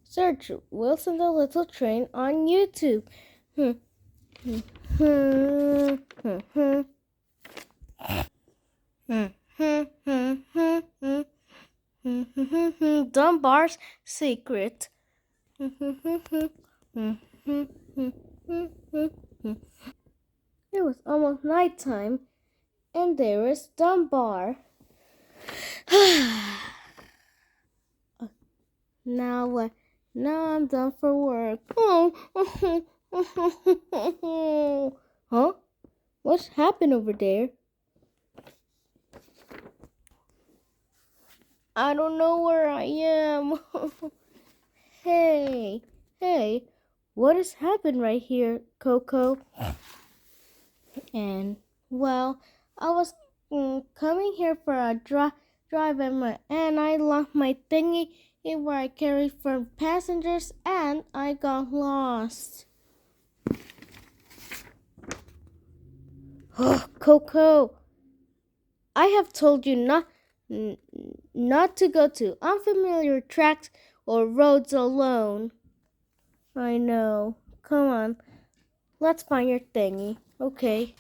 Search Wilson the Little Train on YouTube. Dunbar's secret. It was almost nighttime, and there was Dunbar. Now what? Now I'm done for work. Huh? What's happened over there? I don't know where I am. Hey, what has happened right here, Coco? And, well, I was coming here for a drive and I lost my thingy where I carry for passengers and I got lost. Oh, Coco, I have told you not to go to unfamiliar tracks or roads alone. I know. Come on, let's find your thingy. Okay.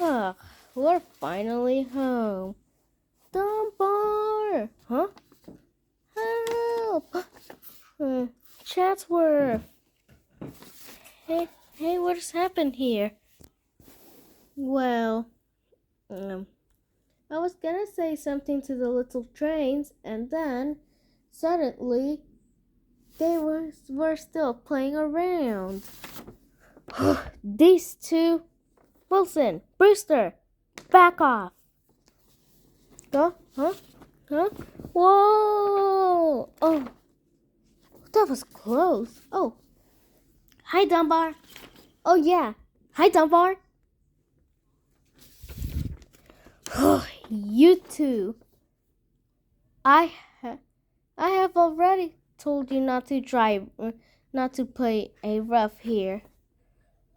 Ah, we're finally home. Dunbar! Huh? Help! Chatsworth! Hey, what's happened here? Well, I was gonna say something to the little trains, and then suddenly they were still playing around. These two, Wilson, Brewster, back off! Huh? Whoa! Oh, that was close. Oh, hi, Dunbar. Oh yeah, hi, Dunbar. You two. I have already told you not to drive, not to play a rough here.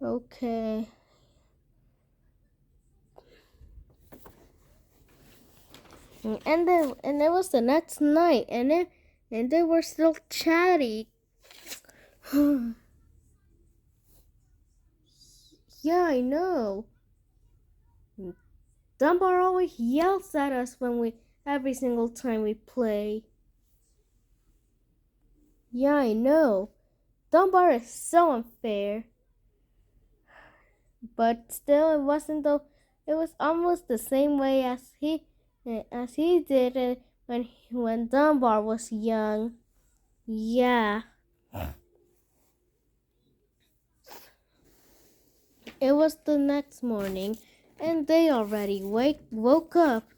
Okay. And it was the next night, and they were still chatty. Yeah, I know. Dunbar always yells at us every single time we play. Yeah, I know. Dunbar is so unfair. But still, it wasn't though. It was almost the same way as he did it when Dunbar was young. Yeah. It was the next morning, and they already woke up.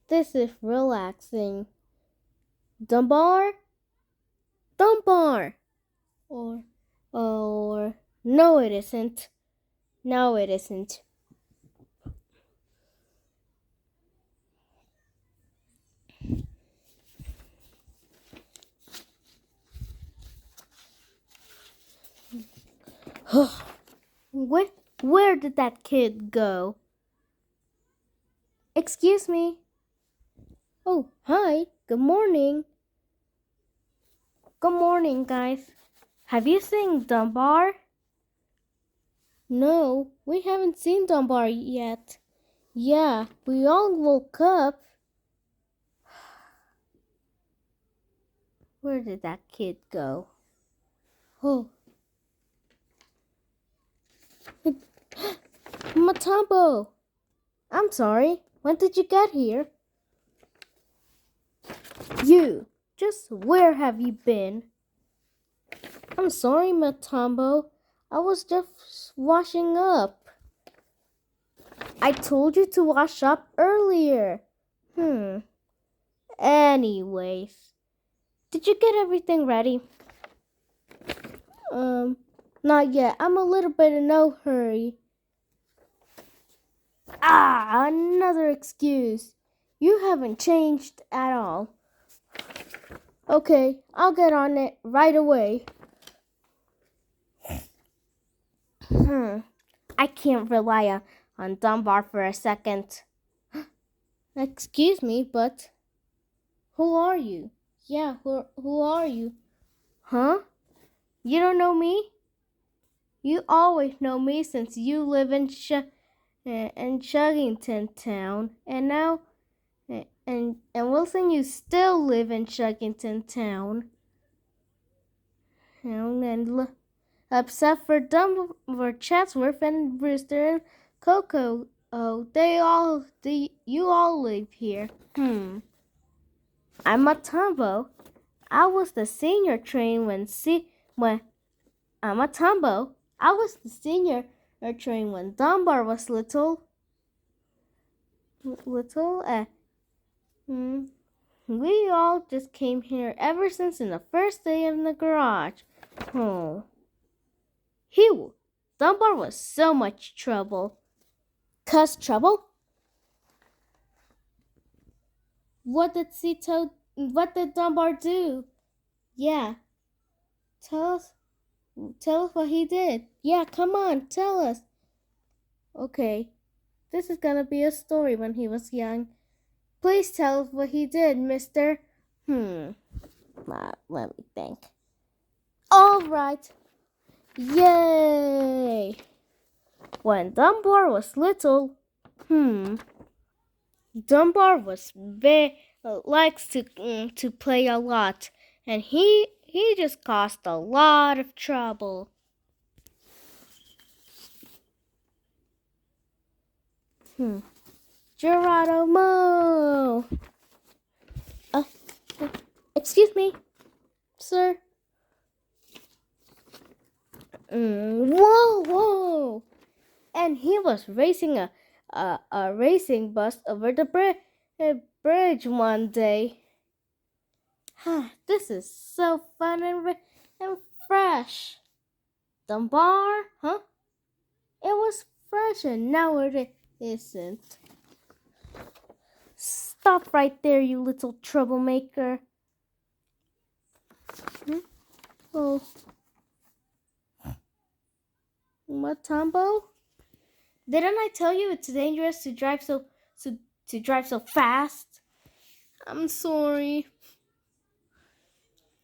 This is relaxing. Dunbar? Or no, it isn't. No, it isn't. Where did that kid go? Excuse me. Oh, hi. Good morning. Good morning, guys. Have you seen Dunbar? No, we haven't seen Dunbar yet. Yeah, we all woke up. Where did that kid go? Oh. Matambo! I'm sorry. When did you get here? You! Just where have you been? I'm sorry, Matambo. I was just washing up. I told you to wash up earlier. Anyways, did you get everything ready? Not yet. I'm a little bit in no hurry. Another excuse. You haven't changed at all. Okay, I'll get on it right away. I can't rely on Dunbar for a second. Excuse me, but Who are you? Yeah, who are you? Huh? You don't know me? You always know me since you live in Shuggington Town, and now and Wilson, you still live in Shuggington Town. Except for Dunbar, Chatsworth, and Brewster and Coco. Oh, you all live here. I'm a Tombo. I was the senior train when I'm a Tombo. I was the senior train when Dunbar was little. Hmm. We all just came here ever since in the first day in the garage. Oh, Hugh, Dunbar was so much trouble. Cause trouble? What did Dunbar do? Yeah, tell us. Tell us what he did. Yeah, come on, tell us. Okay, this is gonna be a story when he was young. Please tell us what he did, mister. Let me think. All right. Yay! When Dunbar was little, Dunbar was very likes to play a lot, and he just caused a lot of trouble. Geronimo! Uh, excuse me, sir. Whoa! And he was racing a racing bus over the bridge one day. This is so fun and fresh. Dunbar, huh? It was fresh and now it isn't. Stop right there, you little troublemaker. Oh, Matumbo? Didn't I tell you it's dangerous to drive to drive so fast? I'm sorry.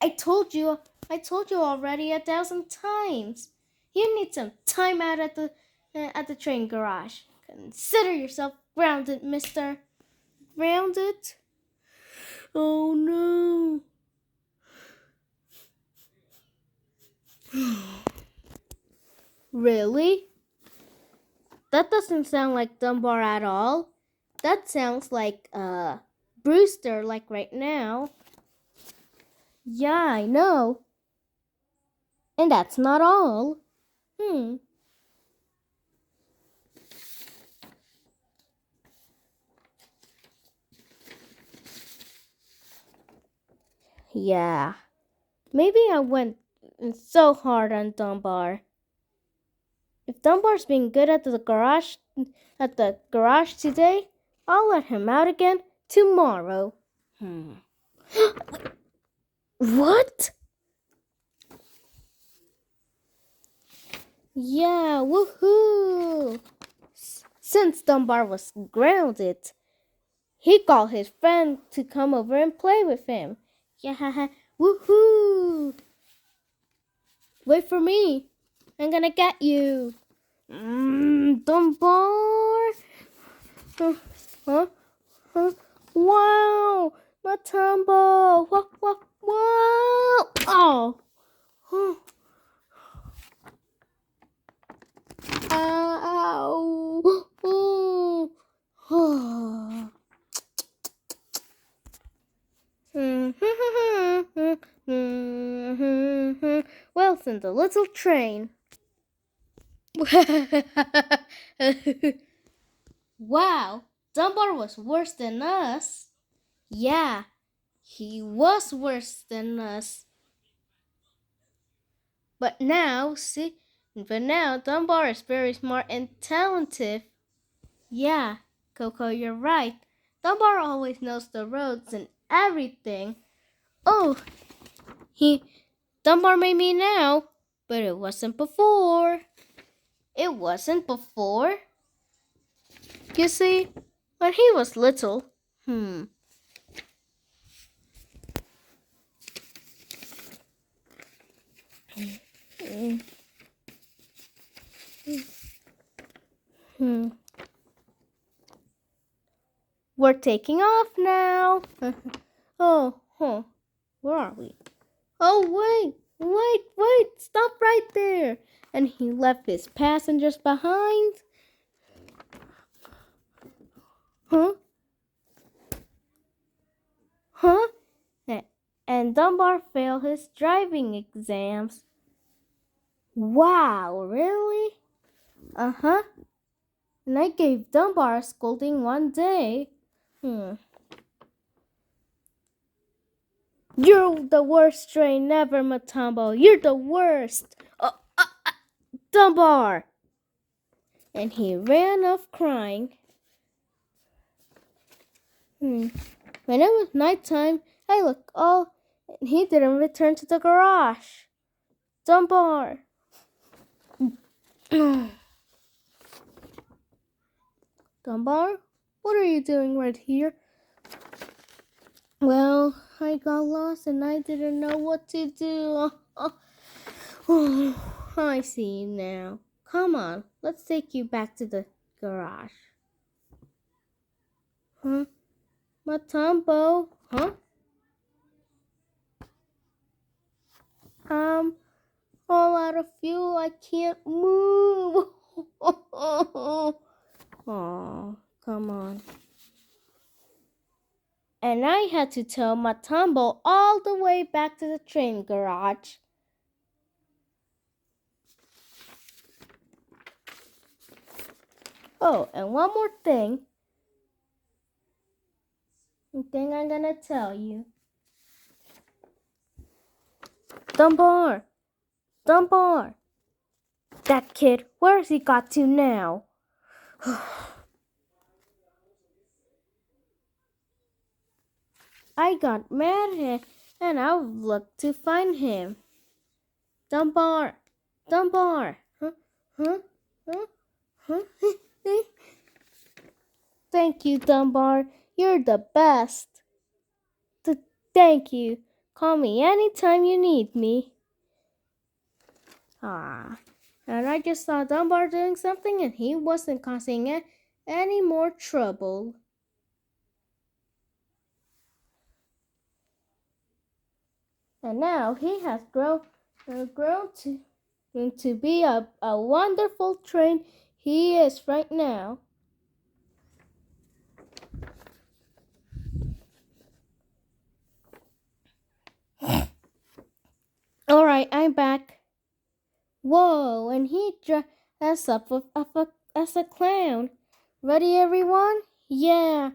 I told you already 1,000 times. You need some time out at the train garage. Consider yourself grounded, mister. Grounded? Oh no. Really? That doesn't sound like Dunbar at all. That sounds like Brewster like right now. Yeah, I know. And that's not all. Yeah. Maybe I went so hard on Dunbar. If Dunbar's being good at the garage today, I'll let him out again tomorrow. What? Yeah, woohoo! Since Dunbar was grounded, he called his friend to come over and play with him. Yeah, woohoo! Wait for me. I'm gonna get you. Dunbar. Huh? Huh? Wow! Matumbo! Wow! Oh! Ow! Oh! Wilson, the little train. Wow, Dunbar was worse than us. Yeah, he was worse than us. But now Dunbar is very smart and talented. Yeah, Coco, you're right. Dunbar always knows the roads and everything. Oh, he Dunbar made me now, but it wasn't before. It wasn't before. You see, when he was little, Hmm. We're taking off now. Oh, huh. Where are we? Oh, wait, stop right there. And he left his passengers behind. Huh? Huh? And Dunbar failed his driving exams. Wow, really? Uh-huh. And I gave Dunbar a scolding one day. You're the worst train ever, Matumbo. You're the worst. Dunbar! And he ran off crying. When it was nighttime, I looked all, and he didn't return to the garage. Dunbar! Dunbar, what are you doing right here? Well, I got lost and I didn't know what to do. I see now. Come on, let's take you back to the garage. Huh? Matumbo? Huh? I'm all out of fuel. I can't move. Oh, come on. And I had to tow Matumbo all the way back to the train garage. Oh, and one more thing. I'm gonna tell you. Dunbar! Dunbar! That kid, where's he got to now? I got mad and I looked to find him. Dunbar! Dunbar! Huh? Huh? Huh? Huh? Thank you, Dunbar. You're the best. Thank you. Call me anytime you need me. And I just saw Dunbar doing something and he wasn't causing any more trouble. And now he has grown to be a wonderful train he is right now. All right, I'm back. Whoa, and he dressed up as a clown. Ready, everyone? Yeah.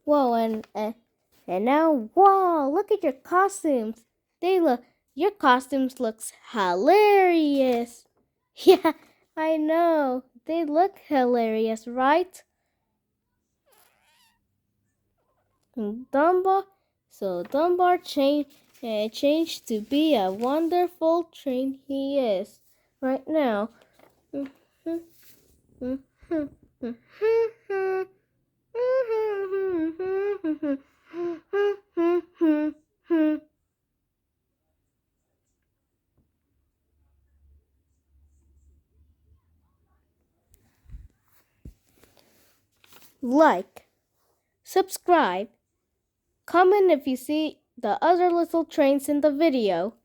Whoa, and now, whoa! Look at your costumes. Your costumes looks hilarious. Yeah, I know. They look hilarious, right? Dunbar changed to be a wonderful train he is right now. Like, subscribe, comment if you see the other little trains in the video.